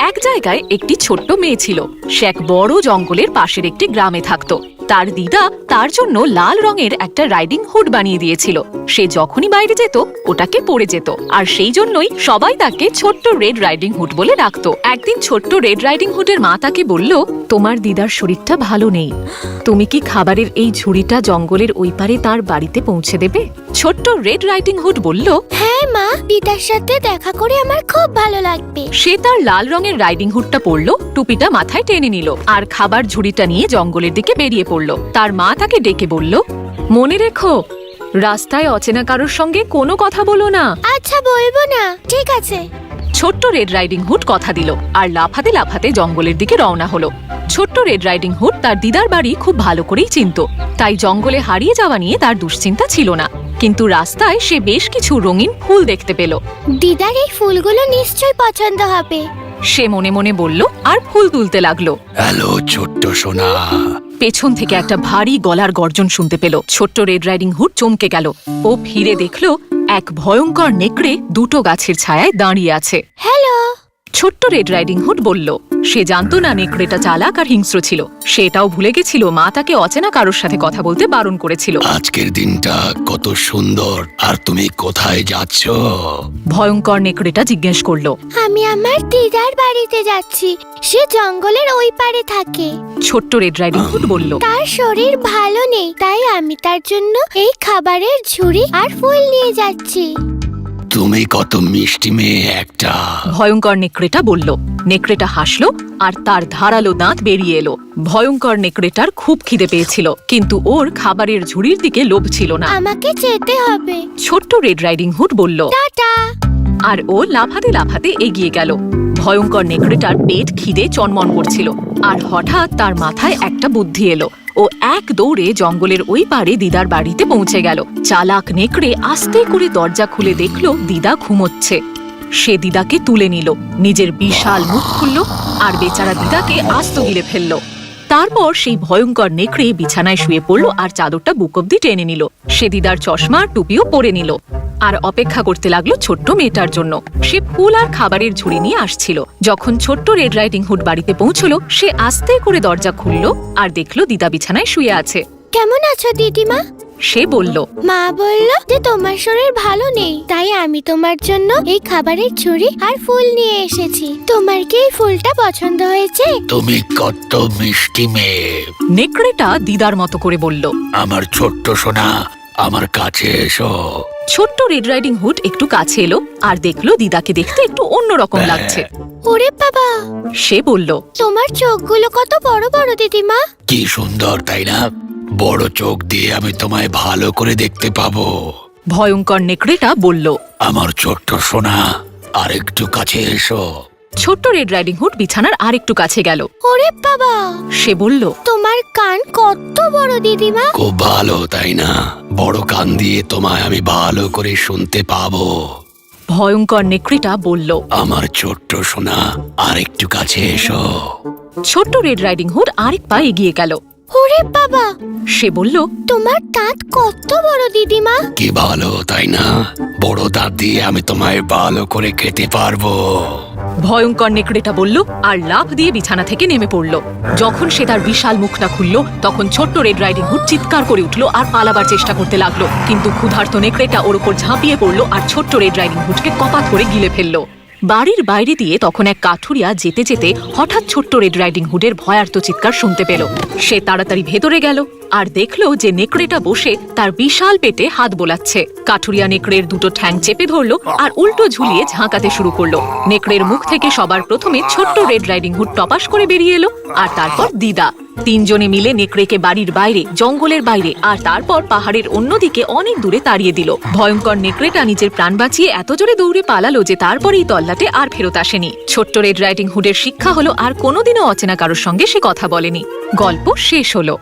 এক জায়গায় একটি ছোট্ট মেয়ে ছিল। সে এক বড় জঙ্গলের পাশের একটি গ্রামে থাকত। তার দিদা তার জন্য লাল রঙের একটা রাইডিং হুড বানিয়ে দিয়েছিল। সে যখনই বাইরে যেত ওটাকে পরে যেত, আর সেই জন্যই সবাই তাকে ছোট্ট রেড রাইডিং হুড বলে ডাকতো। একদিন ছোট্ট রেড রাইডিং হুডের মা তাকে বলল, তোমার দিদার শরীরটা ভালো নেই, তুমি কি খাবারের এই ঝুড়িটা জঙ্গলের ওই পারে তার বাড়িতে পৌঁছে দেবে? ছোট্ট রেড রাইডিং হুড বলল, হ্যাঁ মা, দিদার সাথে দেখা করে আমার খুব ভালো লাগবে। সে তার লাল রঙের রাইডিং হুডটা পরল, টুপিটা মাথায় টেনে নিল আর খাবার ঝুড়িটা নিয়ে জঙ্গলের দিকে বেরিয়ে পড়ল। তার মা তাকে ডেকে বলল, মনে রেখো, রাস্তায় অচেনা কারোর সঙ্গে কোনো কথা বলো না। আচ্ছা, বলবো না, ঠিক আছে। ছোট্ট রেড রাইডিং হুড কথা দিল আর লাফাতে লাফাতে জঙ্গলের দিকে রওনা হলো। ছোট্ট রেড রাইডিং হুড তার দিদার বাড়ি খুব ভালো করেই চিনত, তাই জঙ্গলে হারিয়ে যাওয়া নিয়ে তার দুশ্চিন্তা ছিল না। কিন্তু রাস্তায় সে বেশ কিছু রঙিন ফুল দেখতে পেল। দিদার এই ফুলগুলো নিশ্চয়ই পছন্দ হবে। সে মনে মনে বলল আর ফুল তুলতে লাগলো। হ্যালো ছোট্ট সোনা। পেছন থেকে একটা ভারী গলার গর্জন শুনতে পেল। ছোট্ট রেড রাইডিং হুড চমকে গেল। ও ফিরে দেখল এক ভয়ঙ্কর নেকড়ে দুটো গাছের ছায়ায় দাঁড়িয়ে আছে। হ্যালো। ছোট্ট রেড রাইডিং হুড বলল, সে জানতো না নেকড়েটা চালাক আর হিংস্র ছিল। সে এটাও ভুলে গেছিল মা তাকে অচেনা কারোর সাথে কথা বলতে বারণ করেছিল। আজকের দিনটা কত সুন্দর, আর তুমি কোথায় যাচ্ছ? ভয়ঙ্কর নেকড়েটা জিজ্ঞেস করলো। আমি আমার দিদার বাড়িতে যাচ্ছি, সে জঙ্গলের ওই পারে থাকে। ছোট্ট রেড রাইডিং হুড বলল, তার শরীর ভালো নেই, তাই আমি তার জন্য এই খাবারের ঝুড়ি আর ফুল নিয়ে যাচ্ছি। তুমি কত মিষ্টি মেয়ে একটা। ভয়ঙ্কর নেকড়েটা বলল। নেকড়েটা হাসলো আর তার ধারালো দাঁত বেরিয়ে এলো। ভয়ঙ্কর নেকড়েটার খুব খিদে পেয়েছিল, কিন্তু ওর খাবারের ঝুড়ির দিকে লোভ ছিল না। আমাকে যেতে হবে। ছোট্ট রেড রাইডিং হুড বলল, টাটা। আর ও লাফাতে লাফাতে এগিয়ে গেল। ভয়ঙ্কর নেকড়েটার পেট খিদে চনমন করছিল, আর হঠাৎ তার মাথায় একটা বুদ্ধি এলো। ও এক দৌড়ে জঙ্গলের ওই পারে দিদার বাড়িতে পৌঁছে গেল। চালাক নেকড়ে আস্তে করে দরজা খুলে দেখলো দিদা ঘুমোচ্ছে। সে দিদাকে তুলে নিল, নিজের বিশাল মুখ খুলল আর বেচারা দিদাকে আস্ত গিলে ফেলল। তারপর সেই ভয়ঙ্কর নেকড়ে বিছানায় শুয়ে পড়ল আর চাদরটা বুক অব্দি টেনে নিল। সে দিদার চশমা আর টুপিও পরে নিল আর অপেক্ষা করতে লাগলো ছোট্ট মেয়েটার জন্য। সে ফুল আর খাবারের ঝুড়ি নিয়ে আসছিল। যখন ছোট্ট রেড রাইডিং হুড বাড়িতে পৌঁছলো, সে আস্তে করে দরজা খুলল আর দেখলো দিদা বিছানায় শুয়ে আছে। কেমন আছো দিদিমা? সে বলল, মা বলল যে তোমার শরীর ভালো নেই, তাই আমি তোমার জন্য এই খাবারের ঝুড়ি আর ফুল নিয়ে এসেছি। তোমার কি এই ফুলটা পছন্দ হয়েছে? তুমি কত মিষ্টি মেয়ে। নেকড়েটা দিদার মতো করে বলল। আমার ছোট্ট সোনা, আমার কাছে এসো। ছোট্ট রেড রাইডিং হুড একটু কাছে এলো আর দেখলো দিদাকে দেখতে একটু অন্যরকম লাগছে। ওরে বাবা, সে বলল, তোমার চোখগুলো কত বড় বড় দিদিমা। কি সুন্দর, তাই না? বড় চোখ দিয়ে আমি তোমায় ভালো করে দেখতে পাবো। ভয়ঙ্কর নেকড়েটা বলল। আমার ছোট্ট সোনা, আর একটু কাছে এসো। ছোট্ট রেড রাইডিং হুড বিছানার আর একটু কাছে গেল। ওরে বাবা, সে বলল, তোমার কান কত বড় দিদিমা। খুব ভালো, তাই না? বড় কান দিয়ে তোমায় আমি ভালো করে শুনতে পাবো। ভয়ঙ্কর নেকড়েটা বলল। আমার ছোট্ট সোনা, আর একটু কাছে এসো। ছোট্ট রেড রাইডিং হুড আরেক পা এগিয়ে গেল। ওরে বাবা, সে বলল, তোমার দাঁত কত বড় দিদিমা। কি ভালো, তাই না? বড় দাঁত দিয়ে আমি তোমায় ভালো করে খেতে পারবো। ভয়ঙ্কর নেকড়েটা বলল আর লাফ দিয়ে বিছানা থেকে নেমে পড়ল। যখন সে তার বিশাল মুখটা খুলল, তখন ছোট্ট রেড রাইডিং হুড চিৎকার করে উঠল আর পালাবার চেষ্টা করতে লাগলো। কিন্তু ক্ষুধার্ত নেকড়েটা ওর উপর ঝাঁপিয়ে পড়ল আর ছোট্ট রেড রাইডিং হুডকে কপাত করে গিলে ফেলল। বাড়ির বাইরে দিয়ে তখন এক কাঠুরিয়া যেতে যেতে হঠাৎ ছোট্ট রেড রাইডিং হুডের ভয়ার্ত চিৎকার শুনতে পেল। সে তাড়াতাড়ি ভেতরে গেল আর দেখলো যে নেকড়েটা বসে তার বিশাল পেটে হাত বোলাচ্ছে। কাঠুরিয়া নেকড়ের দুটো ঠ্যাং চেপে ধরলো আর উল্টো ঝুলিয়ে ঝাঁকাতে শুরু করলো। নেকড়ের মুখ থেকে সবার প্রথমে ছোট্ট রেড রাইডিং হুড টপাস করে বেরিয়ে এলো, আর তারপর দিদা। তিনজনে মিলে নেকড়েকে বাড়ির বাইরে, জঙ্গলের বাইরে আর তারপর পাহাড়ের অন্যদিকে অনেক দূরে তাড়িয়ে দিল। ভয়ঙ্কর নেকড়েটা নিজের প্রাণ বাঁচিয়ে এত জোরে দৌড়ে পালালো যে তারপরেই তল্লাটে আর ফেরত আসেনি। ছোট্ট রেড রাইডিং হুডের শিক্ষা হলো আর কোনোদিনও অচেনা কারোর সঙ্গে সে কথা বলেনি। গল্প শেষ হলো।